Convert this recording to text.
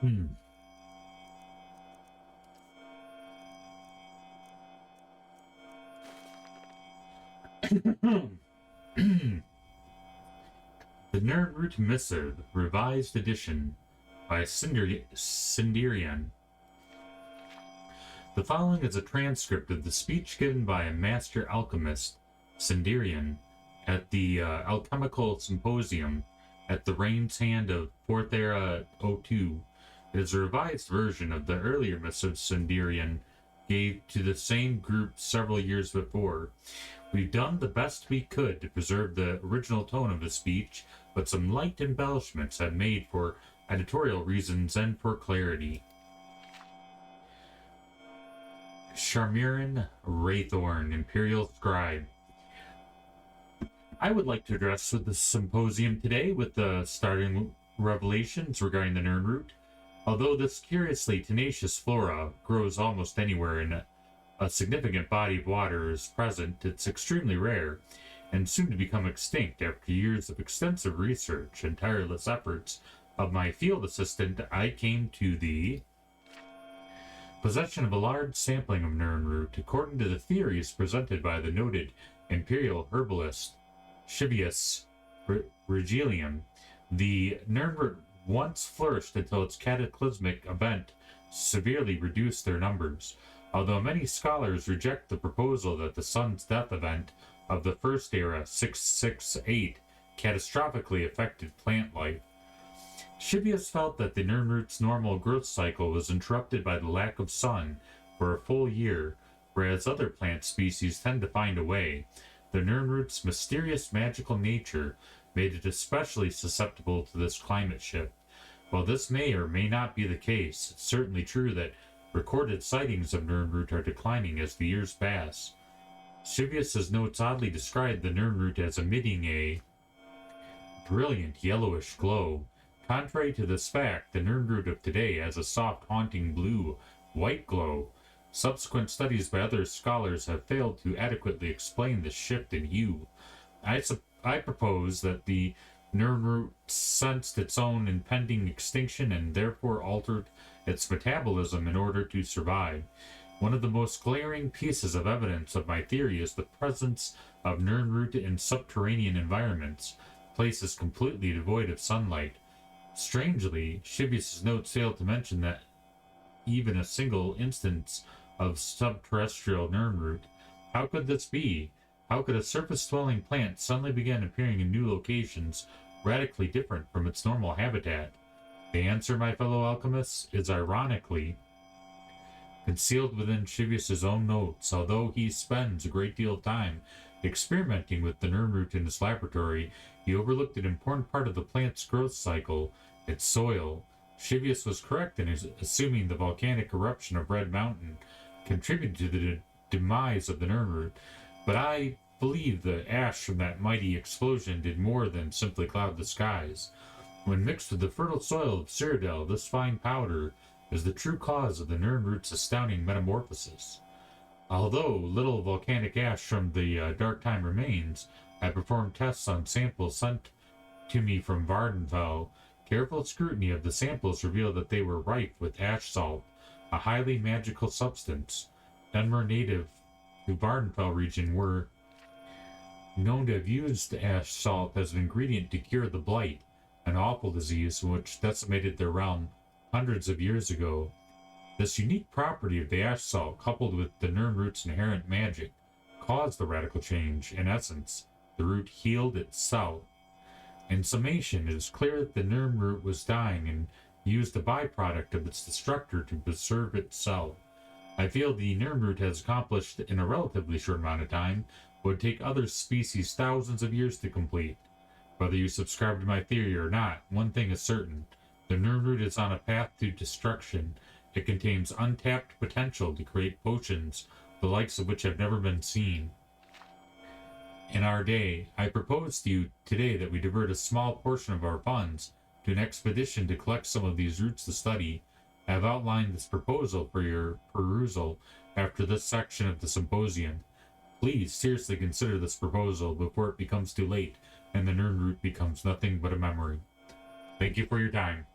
Hmm. The Nirnroot Missive, Revised Edition by Sindirian. The following is a transcript of the speech given by a master alchemist, Sindirian, at the Alchemical Symposium at the Rain's Hand of 4th Era 02. It is a revised version of the earlier missive Sindirian gave to the same group several years before. We've done the best we could to preserve the original tone of the speech, but some light embellishments have made for editorial reasons and for clarity. Sharmiran Raythorn, Imperial Scribe. I would like to address the symposium today with the starting revelations regarding the Nirnroot. Although this curiously tenacious flora grows almost anywhere in a significant body of water is present, it's extremely rare, and soon to become extinct after years of extensive research and tireless efforts of my field assistant. I came to the possession of a large sampling of Nirnroot, according to the theories presented by the noted imperial herbalist Shibius Regilium. The Nirnroot once flourished until its cataclysmic event severely reduced their numbers. Although many scholars reject the proposal that the sun's death event of the First Era 668 catastrophically affected plant life, Shibius felt that the Nirnroot's normal growth cycle was interrupted by the lack of sun for a full year, whereas other plant species tend to find a way. The Nirnroot's mysterious magical nature made it especially susceptible to this climate shift. While this may or may not be the case, it's certainly true that recorded sightings of Nirnroot are declining as the years pass. Shibius's notes oddly described the Nirnroot as emitting a brilliant yellowish glow. Contrary to this fact, the Nirnroot of today has a soft, haunting blue-white glow. Subsequent studies by other scholars have failed to adequately explain this shift in hue. I propose that the Nirnroot sensed its own impending extinction and therefore altered its metabolism in order to survive. One of the most glaring pieces of evidence of my theory is the presence of Nirnroot in subterranean environments, places completely devoid of sunlight. Strangely, Shibius's notes fail to mention that even a single instance of subterrestrial Nirnroot. How could this be? How could a surface-dwelling plant suddenly begin appearing in new locations radically different from its normal habitat? The answer, my fellow alchemists, is ironically concealed within Shibius's own notes. Although he spends a great deal of time experimenting with the Nirnroot in his laboratory, he overlooked an important part of the plant's growth cycle, its soil. Shibius was correct in assuming the volcanic eruption of Red Mountain contributed to the demise of the Nirnroot, but I believe the ash from that mighty explosion did more than simply cloud the skies. When mixed with the fertile soil of Cyrodiil, this fine powder is the true cause of the Nirnroot's astounding metamorphosis. Although little volcanic ash from the dark time remains, I performed tests on samples sent to me from Vardenfell. Careful scrutiny of the samples revealed that they were rife with ash salt, a highly magical substance. Denver native to Vardenfell region were known to have used ash salt as an ingredient to cure the blight, an awful disease which decimated their realm hundreds of years ago. This unique property of the ash salt, coupled with the Nirnroot's inherent magic, caused the radical change. In essence, the root healed itself. In summation, it is clear that the Nirnroot was dying and used a byproduct of its destructor to preserve itself. I feel the Nirnroot has accomplished in a relatively short amount of time what would take other species thousands of years to complete. Whether you subscribe to my theory or not, one thing is certain. The Nirnroot is on a path to destruction. It contains untapped potential to create potions, the likes of which have never been seen in our day. I propose to you today that we divert a small portion of our funds to an expedition to collect some of these roots to study. I have outlined this proposal for your perusal after this section of the symposium. Please seriously consider this proposal before it becomes too late and the Nirnroot becomes nothing but a memory. Thank you for your time.